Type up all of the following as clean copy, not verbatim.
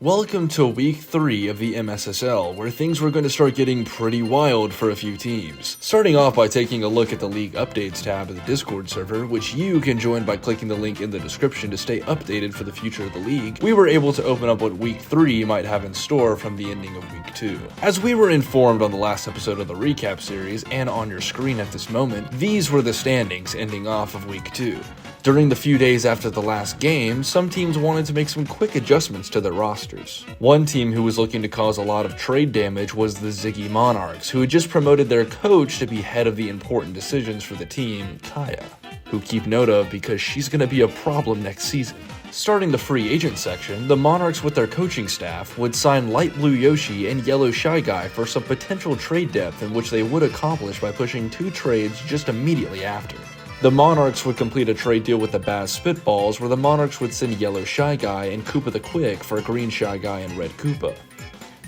Welcome to week 3 of the MSSL, where things were going to start getting pretty wild for a few teams. Starting off by taking a look at the League Updates tab of the Discord server, which you can join by clicking the link in the description to stay updated for the future of the league, we were able to open up what week 3 might have in store from the ending of week 2. As we were informed on the last episode of the recap series, and on your screen at this moment, these were the standings ending off of week 2. During the few days after the last game, some teams wanted to make some quick adjustments to their rosters. One team who was looking to cause a lot of trade damage was the Ziggy Monarchs, who had just promoted their coach to be head of the important decisions for the team, Kaya, who keep note of because she's going to be a problem next season. Starting the free agent section, the Monarchs with their coaching staff would sign Light Blue Yoshi and Yellow Shy Guy for some potential trade depth in which they would accomplish by pushing 2 trades just immediately after. The Monarchs would complete a trade deal with the Baz Spitballs, where the Monarchs would send Yellow Shy Guy and Koopa the Quick for Green Shy Guy and Red Koopa.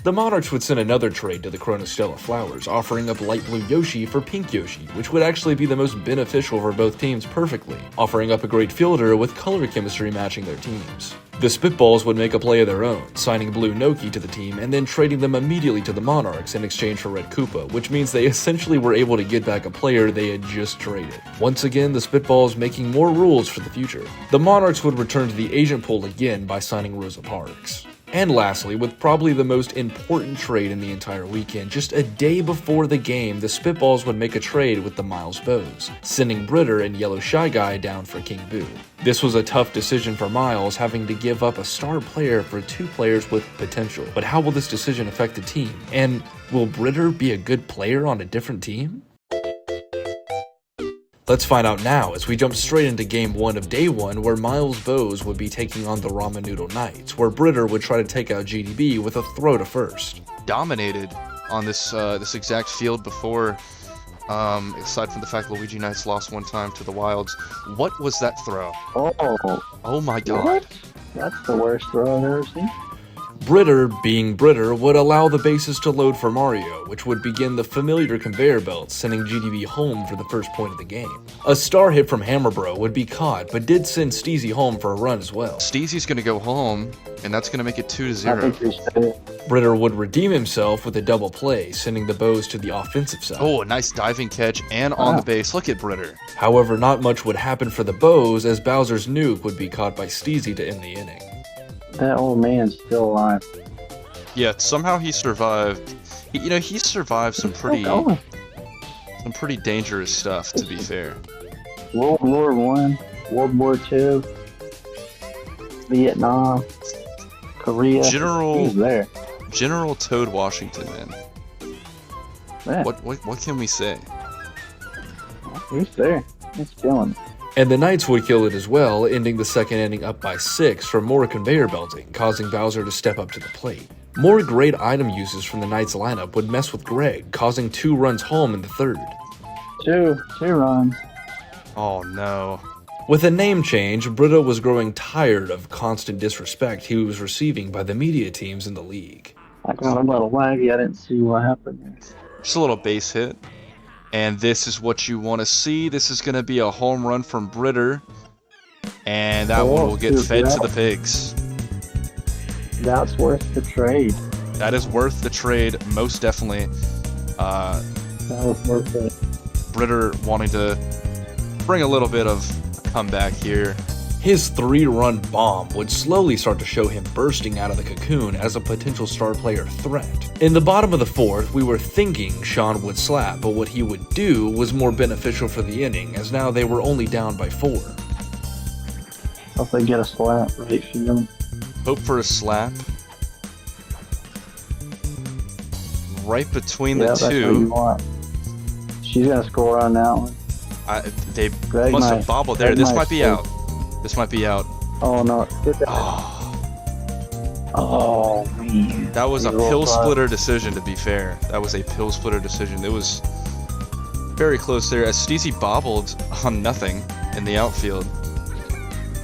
The Monarchs would send another trade to the Chronostella Flowers, offering up Light Blue Yoshi for Pink Yoshi, which would actually be the most beneficial for both teams perfectly, offering up a great fielder with color chemistry matching their teams. The Spitballs would make a play of their own, signing Blue Noki to the team and then trading them immediately to the Monarchs in exchange for Red Koopa, which means they essentially were able to get back a player they had just traded. Once again, the Spitballs making more rules for the future. The Monarchs would return to the agent pool again by signing Rosa Parks. And lastly, with probably the most important trade in the entire weekend, just a day before the game, the Spitballs would make a trade with the Miles Bows, sending Britter and Yellow Shy Guy down for King Boo. This was a tough decision for Miles, having to give up a star player for 2 players with potential. But how will this decision affect the team? And will Britter be a good player on a different team? Let's find out now as we jump straight into game 1 of day 1, where Miles Bows would be taking on the Ramen Noodle Knights, where Britter would try to take out GDB with a throw to first. Dominated on this exact field before, aside from the fact Luigi Knights lost one time to the Wilds. What was that throw? Oh my god. What? That's the worst throw I've ever seen. Britter, being Britter, would allow the bases to load for Mario, which would begin the familiar conveyor belt, sending GDB home for the first point of the game. A star hit from Hammerbro would be caught, but did send Steezy home for a run as well. Steezy's gonna go home, and that's gonna make it 2-0. Britter would redeem himself with a double play, sending the Bows to the offensive side. Oh, a nice diving catch, and on the base. Look at Britter. However, not much would happen for the Bows, as Bowser's nuke would be caught by Steezy to end the inning. That old man's still alive. Yeah, somehow he survived. He survived some pretty dangerous stuff, to be fair. World War I, World War II, Vietnam, Korea. He's there. General Toad Washington, man. Yeah. What can we say? He's there. He's killing. And the Knights would kill it as well, ending the second inning up by 6 for more conveyor belting, causing Bowser to step up to the plate. More great item uses from the Knights lineup would mess with Greg, causing 2 runs home in the third. Two runs. Oh no. With a name change, Britta was growing tired of constant disrespect he was receiving by the media teams in the league. I got a little laggy. I didn't see what happened there. Just a little base hit. And this is what you want to see. This is going to be a home run from Britter. And that one will get fed to the pigs. That's worth the trade. That is worth the trade, most definitely. That was worth it. Britter wanting to bring a little bit of a comeback here. His 3-run bomb would slowly start to show him bursting out of the cocoon as a potential star player threat. In the bottom of the 4th, we were thinking Sean would slap, but what he would do was more beneficial for the inning, as now they were only down by 4. Hope they get a slap right field. Hope for a slap. Right between the 2. That's what you want. She's gonna score on that one. They must have bobbled there. This might be out. This might be out. Oh no. Oh man. That was a pill splitter decision, to be fair. That was a pill splitter decision. It was very close there as Steezy bobbled on nothing in the outfield.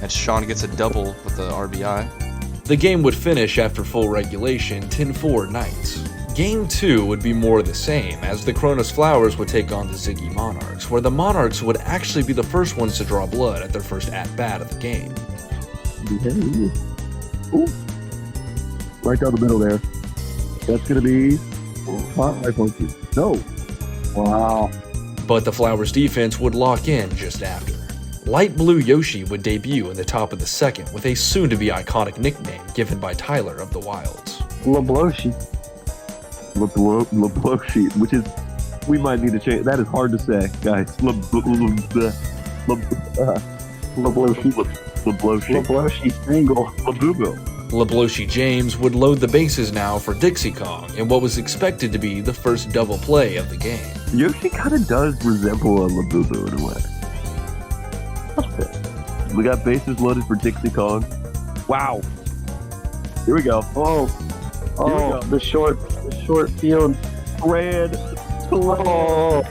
And Sean gets a double with the RBI. The game would finish after full regulation 10-4 Knights. Game 2 would be more of the same, as the Kronos Flowers would take on the Ziggy Monarchs, where the Monarchs would actually be the first ones to draw blood at their first at-bat of the game. right down the middle there. That's going to be Spotlight Monkey. No. Wow. But the Flowers defense would lock in just after. Light Blue Yoshi would debut in the top of the second with a soon-to-be iconic nickname given by Tyler of the Wilds. Lebloshi. Lebloshi, which is, we might need to change. That is hard to say, guys. Lebloshi. Lebloshi single. Labubu. Lebloshi James would load the bases now for Dixie Kong in what was expected to be the first double play of the game. Yoshi kind of does resemble a Labubu in a way. We got bases loaded for Dixie Kong. Wow. Here we go. Oh, the short field. Red. Oh,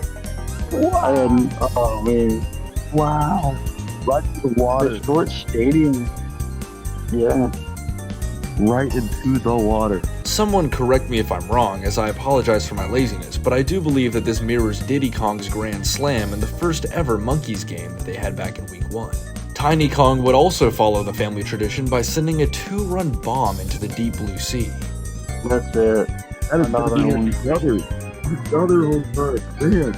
man. Wow. Right to the water. The short stadium. Yeah. Right into the water. Someone correct me if I'm wrong, as I apologize for my laziness, but I do believe that this mirrors Diddy Kong's Grand Slam in the first ever Monkeys game that they had back in Week 1. Tiny Kong would also follow the family tradition by sending a 2-run bomb into the deep blue sea. That's it. That is Another another home run. Man.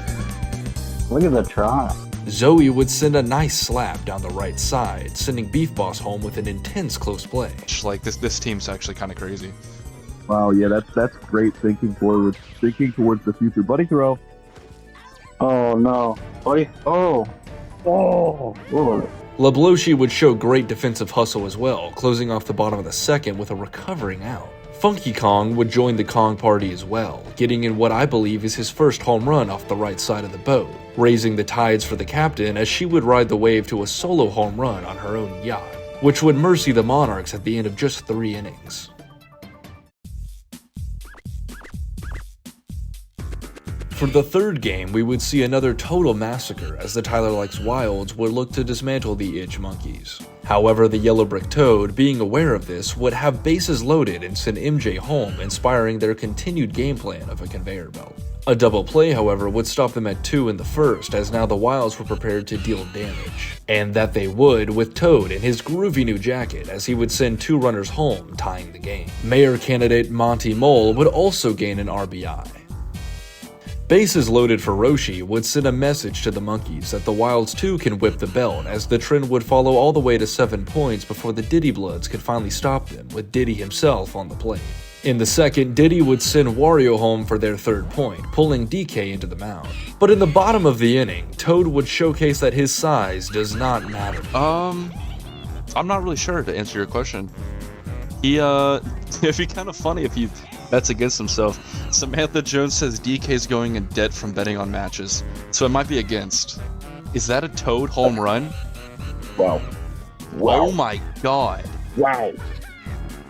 Look at the try. Zoe would send a nice slap down the right side, sending Beef Boss home with an intense close play. Like this team's actually kind of crazy. Wow, yeah, that's great thinking forward, thinking towards the future. Buddy throw. Oh no, buddy. Oh. Lebloshi would show great defensive hustle as well, closing off the bottom of the second with a recovering out. Funky Kong would join the Kong party as well, getting in what I believe is his first home run off the right side of the boat, raising the tides for the captain as she would ride the wave to a solo home run on her own yacht, which would mercy the Monarchs at the end of just 3 innings. For the third game, we would see another total massacre as the Tyler Likes Wilds would look to dismantle the Itch Monkeys. However, the Yellow Brick Toad, being aware of this, would have bases loaded and send MJ home, inspiring their continued game plan of a conveyor belt. A double play, however, would stop them at 2 in the first, as now the Wilds were prepared to deal damage. And that they would, with Toad in his groovy new jacket, as he would send 2 runners home, tying the game. Mayor candidate Monty Mole would also gain an RBI. Bases loaded for Roshi would send a message to the Monkeys that the Wilds too can whip the belt, as the trend would follow all the way to 7 points before the Diddy Bloods could finally stop them, with Diddy himself on the plate. In the second, Diddy would send Wario home for their 3rd point, pulling DK into the mound. But in the bottom of the inning, Toad would showcase that his size does not matter. I'm not really sure, to answer your question. It'd be kind of funny if he bets against himself. Samantha Jones says DK's going in debt from betting on matches, so it might be against. Is that a Toad home run? Wow. Oh my god. Wow.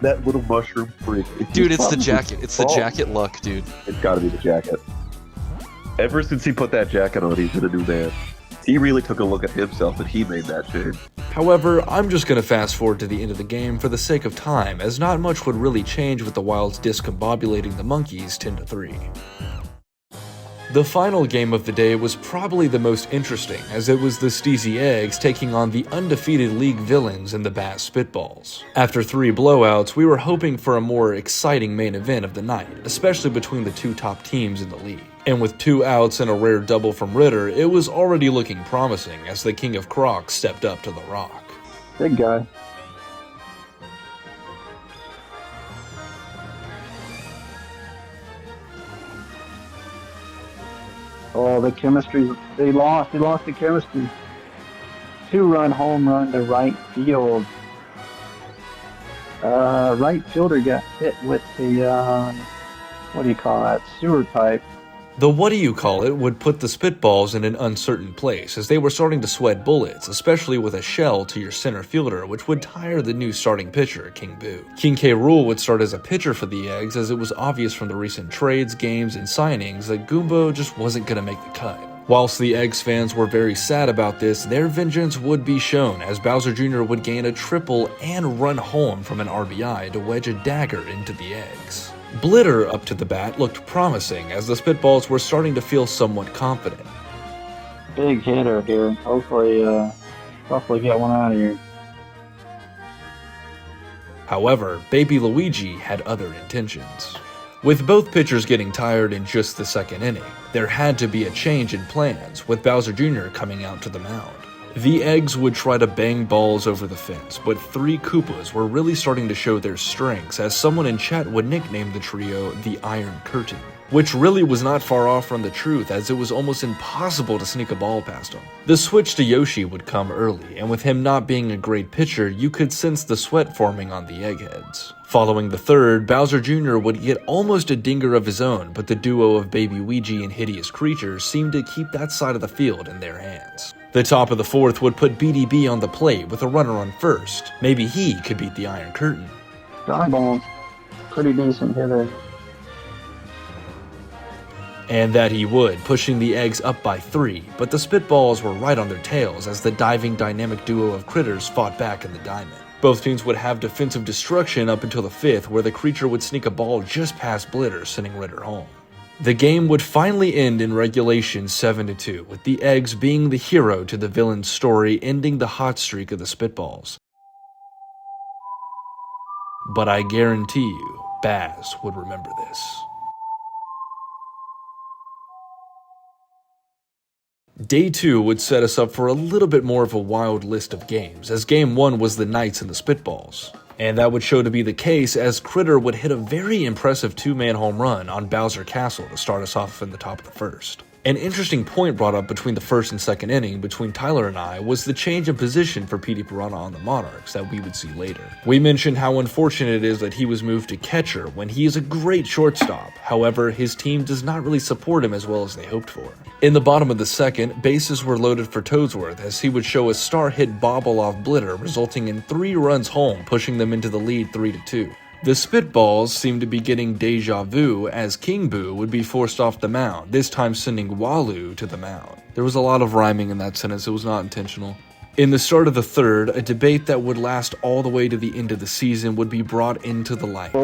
That little mushroom freak. Dude, it's the jacket. It's the jacket luck, dude. It's gotta be the jacket. Ever since he put that jacket on, he's been a new man. He really took a look at himself and he made that change. However, I'm just going to fast forward to the end of the game for the sake of time, as not much would really change with the Wilds discombobulating the Monkeys 10-3. The final game of the day was probably the most interesting, as it was the Steezy Eggs taking on the undefeated league villains in the Bass Spitballs. After 3 blowouts, we were hoping for a more exciting main event of the night, especially between the 2 top teams in the league. And with 2 outs and a rare double from Ritter, it was already looking promising as the King of Crocs stepped up to the rock. Big guy. Oh, the chemistry. They lost the chemistry. 2-run home run to right field. Right fielder got hit with the, what do you call that, sewer pipe. The what do you call it would put the Spitballs in an uncertain place, as they were starting to sweat bullets, especially with a shell to your center fielder, which would tire the new starting pitcher, King Boo. King K. Rool would start as a pitcher for the Eggs, as it was obvious from the recent trades, games, and signings that Goombo just wasn't going to make the cut. Whilst the Eggs fans were very sad about this, their vengeance would be shown, as Bowser Jr. would gain a triple and run home from an RBI to wedge a dagger into the Eggs. Blitter up to the bat looked promising, as the Spitballs were starting to feel somewhat confident. Big hitter here. Hopefully get one out of here. However, baby Luigi had other intentions. With both pitchers getting tired in just the second inning, there had to be a change in plans, with Bowser Jr. coming out to the mound. The Eggs would try to bang balls over the fence, but three Koopas were really starting to show their strengths, as someone in chat would nickname the trio the Iron Curtain, which really was not far off from the truth, as it was almost impossible to sneak a ball past him. The switch to Yoshi would come early, and with him not being a great pitcher, you could sense the sweat forming on the Eggheads. Following the third, Bowser Jr. would get almost a dinger of his own, but the duo of Baby Luigi and Hideous Creatures seemed to keep that side of the field in their hands. The top of the fourth would put BDB on the plate with a runner on first. Maybe he could beat the Iron Curtain. Eyeball, pretty decent hitter. And that he would, pushing the Eggs up by 3, but the Spitballs were right on their tails as the diving dynamic duo of critters fought back in the diamond. Both teams would have defensive destruction up until the 5th, where the creature would sneak a ball just past Blitter, sending Ritter home. The game would finally end in regulation 7-2, with the Eggs being the hero to the villain's story, ending the hot streak of the Spitballs. But I guarantee you, Baz would remember this. Day 2 would set us up for a little bit more of a wild list of games, as Game 1 was the Knights and the Spitballs. And that would show to be the case, as Critter would hit a very impressive 2-man home run on Bowser Castle to start us off in the top of the first. An interesting point brought up between the first and second inning between Tyler and I was the change in position for Petey Piranha on the Monarchs that we would see later. We mentioned how unfortunate it is that he was moved to catcher when he is a great shortstop. However, his team does not really support him as well as they hoped for. In the bottom of the second, bases were loaded for Toadsworth as he would show a star hit bobble off Blitter, resulting in 3 runs home, pushing them into the lead 3-2. The Spitballs seemed to be getting deja vu as King Boo would be forced off the mound, this time sending Walu to the mound. There was a lot of rhyming in that sentence, it was not intentional. In the start of the third, a debate that would last all the way to the end of the season would be brought into the light.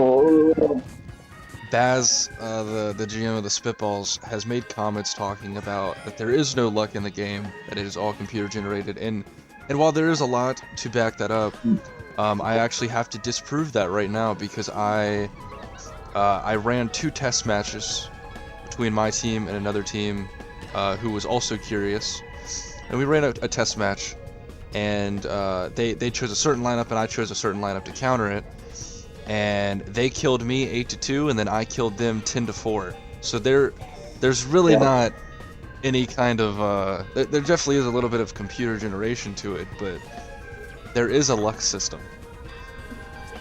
Baz, the GM of the Spitballs, has made comments talking about that there is no luck in the game, that it is all computer generated, and while there is a lot to back that up, I actually have to disprove that right now because I ran 2 test matches between my team and another team who was also curious, and we ran a test match, and they chose a certain lineup and I chose a certain lineup to counter it, and they killed me 8-2, and then I killed them 10-4. So there's really not any kind of there definitely is a little bit of computer generation to it, but there is a luck system.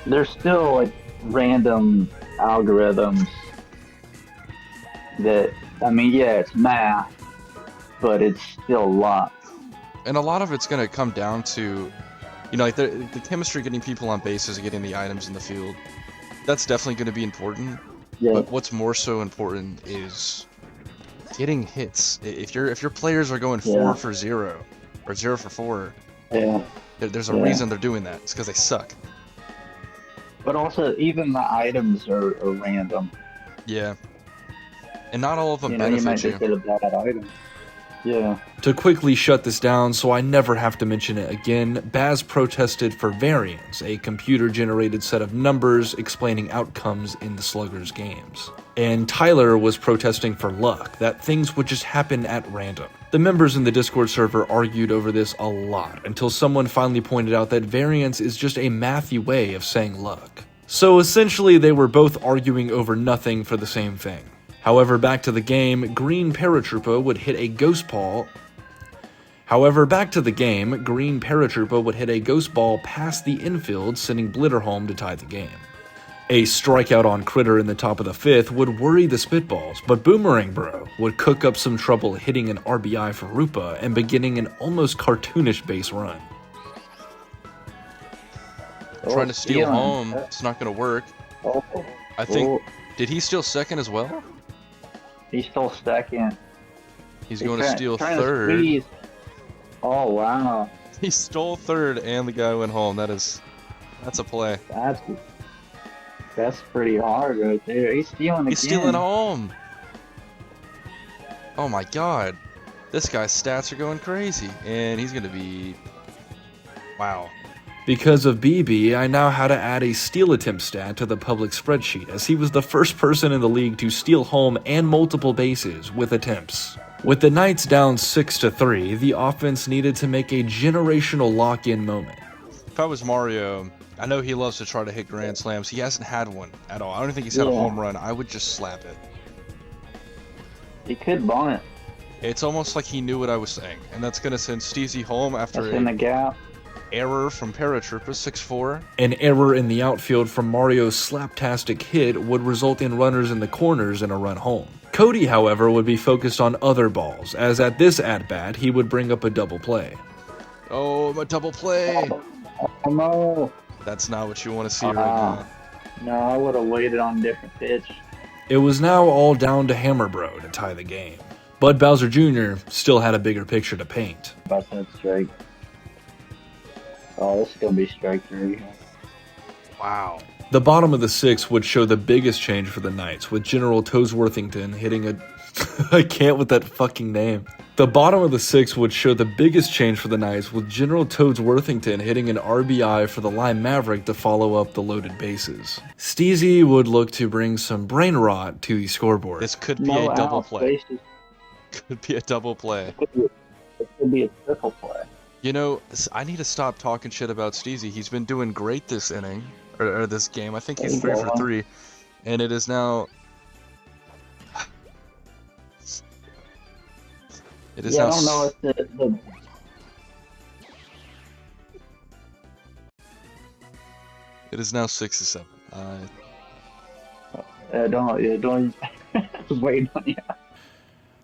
There's still like random algorithms that, I mean, yeah, it's math, but it's still luck. And a lot of it's going to come down to, you know, like the chemistry, getting people on bases, getting the items in the field. That's definitely going to be important. Yeah. But what's more so important is getting hits. If your players are going 4 for 0 or 0 for 4, there's a reason they're doing that. It's because they suck. But also, even the items are random. Yeah. And not all of them you benefit might just get a bad item. Yeah. To quickly shut this down so I never have to mention it again, Baz protested for variance, a computer-generated set of numbers explaining outcomes in the Sluggers games. And Tyler was protesting for luck, that things would just happen at random. The members in the Discord server argued over this a lot, until someone finally pointed out that variance is just a mathy way of saying luck. So essentially they were both arguing over nothing for the same thing. However, back to the game, Green Paratroopa would hit a ghost ball past the infield, sending Blitter home to tie the game. A strikeout on Critter in the top of the 5th would worry the Spitballs, but Boomerang Bro would cook up some trouble hitting an RBI for Rupa and beginning an almost cartoonish base run. Trying to steal home, it's not going to work. I think, did he steal second as well? He stole second. He's going to steal third. Oh, wow. He stole third and the guy went home. That's a play. That's pretty hard right there. He's stealing again. He's stealing home. Oh my god. This guy's stats are going crazy. And he's going to be... Wow. Because of BB, I now had to add a steal attempt stat to the public spreadsheet, as he was the first person in the league to steal home and multiple bases with attempts. With the Knights down 6-3, the offense needed to make a generational lock-in moment. If I was Mario, I know he loves to try to hit grand slams. He hasn't had one at all. I don't think he's had a home run. I would just slap it. He could bunt. It's almost like he knew what I was saying, and that's going to send Steezy home after That's in the gap. Error from Paratrooper 6-4. An error in the outfield from Mario's slaptastic hit would result in runners in the corners and a run home. Cody, however, would be focused on other balls, as at this at-bat, he would bring up a double play. Oh, my double play! Oh no. That's not what you want to see right now. No, I would have waited on a different pitch. It was now all down to Hammer Bro to tie the game. Bud Bowser Jr. still had a bigger picture to paint. About that strike. Oh, this is going to be strike 3. Wow. The bottom of the 6th would show the biggest change for the Knights, with General Toesworthington hitting a... I can't with that fucking name. The bottom of the 6th would show the biggest change for the Knights, with General Toesworthington hitting an RBI for the Lime Maverick to follow up the loaded bases. Steezy would look to bring some brain rot to the scoreboard. This could be a double play. Could be a double play. It could be a triple play. You know, I need to stop talking shit about Steezy. He's been doing great this inning, or this game. I think he's 3 for 3, and it is now... It is now... I don't know if the... It is now 6-7. Don't wait on you.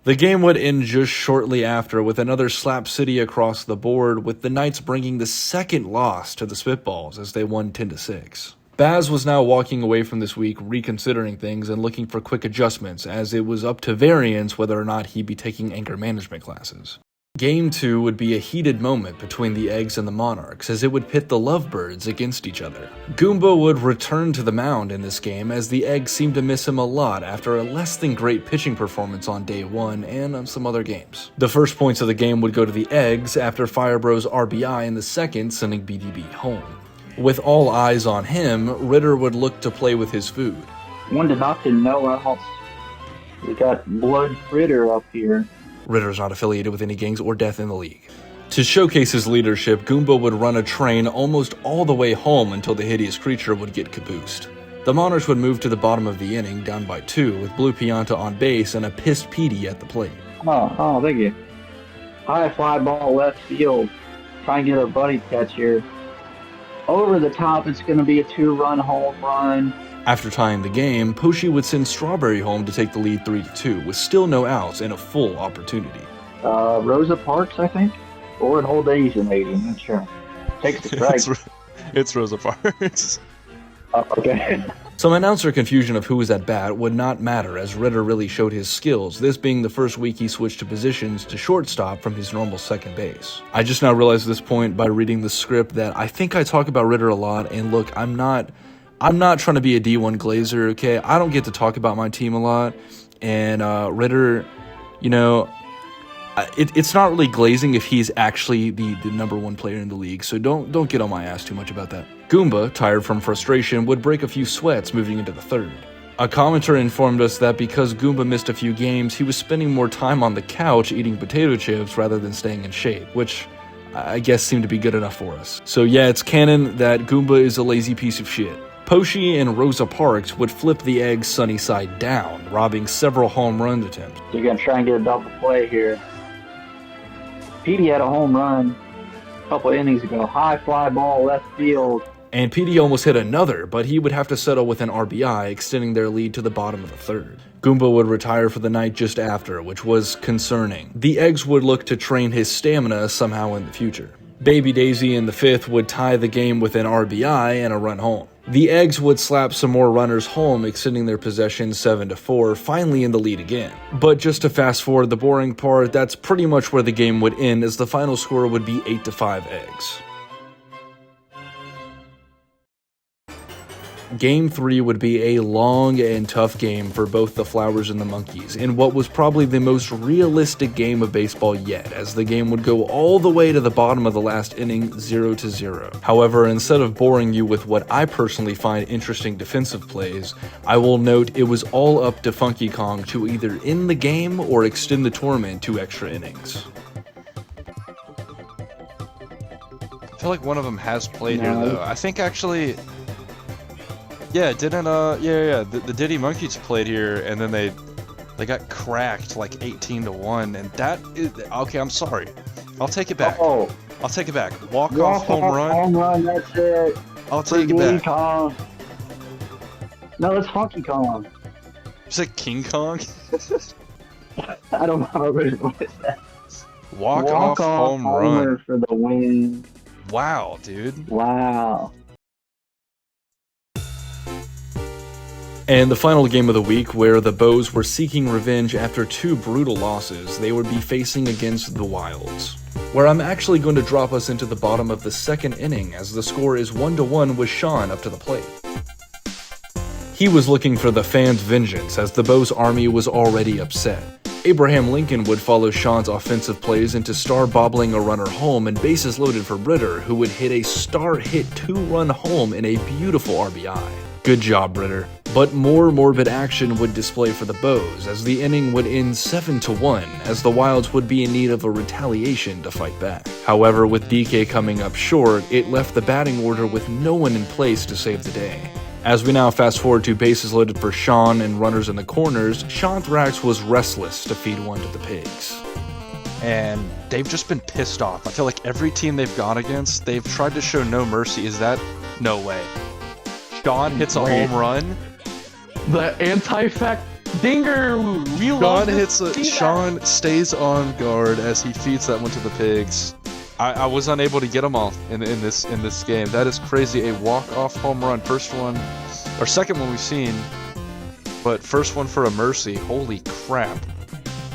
The game would end just shortly after with another slap city across the board, with the Knights bringing the second loss to the Spitballs as they won 10-6. Baz was now walking away from this week, reconsidering things and looking for quick adjustments, as it was up to Variance whether or not he'd be taking anger management classes. Game 2 would be a heated moment between the Eggs and the Monarchs, as it would pit the Lovebirds against each other. Goomba would return to the mound in this game, as the Eggs seemed to miss him a lot after a less than great pitching performance on day 1 and on some other games. The first points of the game would go to the Eggs after Firebro's RBI in the second, sending BDB home. With all eyes on him, Ritter would look to play with his food. 1-0, no outs. We got Blood Ritter up here. Ritter's not affiliated with any gangs or death in the league. To showcase his leadership, Goomba would run a train almost all the way home until the hideous creature would get caboosed. The Monarchs would move to the bottom of the inning, down by 2, with Blue Pianta on base and a pissed Petey at the plate. Oh, thank you. High fly ball left field. Try and get our buddy catch here. Over the top, it's going to be a 2-run home run. After tying the game, Poshi would send Strawberry home to take the lead 3-2, with still no outs and a full opportunity. Rosa Parks, I think? Or an old Asian lady, I'm not sure. Takes the strike. It's Rosa Parks. Okay. Some announcer confusion of who was at bat would not matter, as Ritter really showed his skills, this being the first week he switched to positions to shortstop from his normal second base. I just now realized at this point by reading the script that I think I talk about Ritter a lot, and look, I'm not trying to be a D1 Glazer, okay? I don't get to talk about my team a lot, and Ritter, you know, it's not really glazing if he's actually the number 1 player in the league, so don't get on my ass too much about that. Goomba, tired from frustration, would break a few sweats moving into the 3rd. A commenter informed us that because Goomba missed a few games, he was spending more time on the couch eating potato chips rather than staying in shape, which I guess seemed to be good enough for us. So yeah, it's canon that Goomba is a lazy piece of shit. Poshi and Rosa Parks would flip the Eggs sunny side down, robbing several home run attempts. You're going to try and get a double play here. Petey had a home run a couple innings ago. High fly ball left field. And Petey almost hit another, but he would have to settle with an RBI, extending their lead to the bottom of the 3rd. Goomba would retire for the night just after, which was concerning. The Eggs would look to train his stamina somehow in the future. Baby Daisy in the 5th would tie the game with an RBI and a run home. The Eggs would slap some more runners home, extending their possession 7-4, finally in the lead again. But just to fast forward the boring part, that's pretty much where the game would end, as the final score would be 8-5 Eggs. Game 3 would be a long and tough game for both the Flowers and the Monkeys, in what was probably the most realistic game of baseball yet, as the game would go all the way to the bottom of the last inning 0-0. However, instead of boring you with what I personally find interesting defensive plays, I will note it was all up to Funky Kong to either end the game or extend the tournament to extra innings. I feel like one of them has played here though. I think actually, yeah, didn't the Diddy Monkeys played here, and then they got cracked like 18-1, and that is okay. I'm sorry, I'll take it back. Oh, I'll take it back. Walk off home run. Home run. That's it. I'll take it back. Kong. No, it's Funky Kong. Is it King Kong? I don't know what it was. Walk off home run for the win. Wow, dude. Wow. And the final game of the week, where the Bows were seeking revenge after 2 brutal losses, they would be facing against the Wilds, where I'm actually going to drop us into the bottom of the 2nd inning as the score is 1-1 with Sean up to the plate. He was looking for the fans' vengeance as the Bows army was already upset. Abraham Lincoln would follow Sean's offensive plays into star bobbling a runner home and bases loaded for Britter, who would hit a star hit 2-run home in a beautiful RBI. Good job, Britter. But more morbid action would display for the Bows, as the inning would end 7-1, as the Wilds would be in need of a retaliation to fight back. However, with DK coming up short, it left the batting order with no one in place to save the day. As we now fast forward to bases loaded for Sean and runners in the corners, Sean Thrax was restless to feed one to the pigs. And they've just been pissed off. I feel like every team they've gone against, they've tried to show no mercy. Is that? No way. Sean hits a home run. The anti-fact dinger. Sean stays on guard as he feeds that one to the pigs. I was unable to get him off in this game. That is crazy. A walk-off home run. First one, or second one we've seen, but first one for a mercy. Holy crap.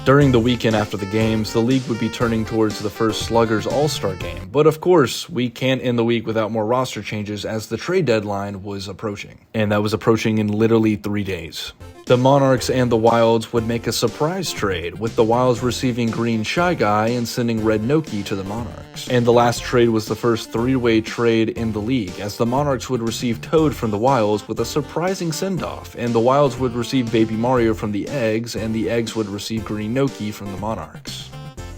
During the weekend after the games, the league would be turning towards the first Sluggers All-Star game, but of course, we can't end the week without more roster changes as the trade deadline was approaching, and that was approaching in literally 3 days. The Monarchs and the Wilds would make a surprise trade, with the Wilds receiving Green Shy Guy and sending Red Noki to the Monarchs. And the last trade was the first 3-way trade in the league, as the Monarchs would receive Toad from the Wilds with a surprising send-off, and the Wilds would receive Baby Mario from the Eggs, and the Eggs would receive Green Noki from the Monarchs.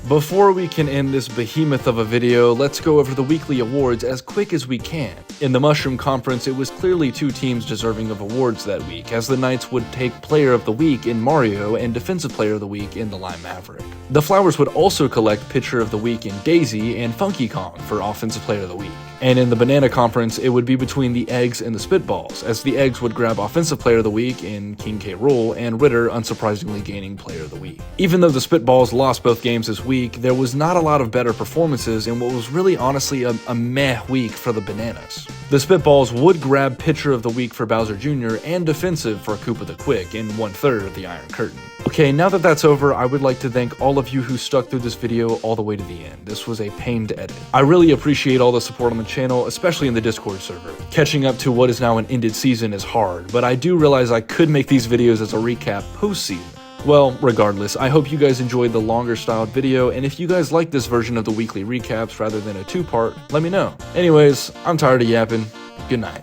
Before we can end this behemoth of a video, let's go over the weekly awards as quick as we can. In the Mushroom Conference, it was clearly 2 teams deserving of awards that week, as the Knights would take Player of the Week in Mario and Defensive Player of the Week in the Lime Maverick. The Flowers would also collect Pitcher of the Week in Daisy and Funky Kong for Offensive Player of the Week. And in the Banana Conference, it would be between the Eggs and the Spitballs, as the Eggs would grab Offensive Player of the Week in King K. Rool, and Ritter unsurprisingly gaining Player of the Week. Even though the Spitballs lost both games this week, there was not a lot of better performances in what was really honestly a meh week for the Bananas. The Spitballs would grab Pitcher of the Week for Bowser Jr. and Defensive for Koopa the Quick in 1/3 of the Iron Curtain. Okay, now that that's over, I would like to thank all of you who stuck through this video all the way to the end. This was a pain to edit. I really appreciate all the support on the channel, especially in the Discord server. Catching up to what is now an ended season is hard, but I do realize I could make these videos as a recap post-season. Well, regardless, I hope you guys enjoyed the longer styled video, and if you guys like this version of the weekly recaps rather than a 2-part, let me know. Anyways, I'm tired of yapping. Good night.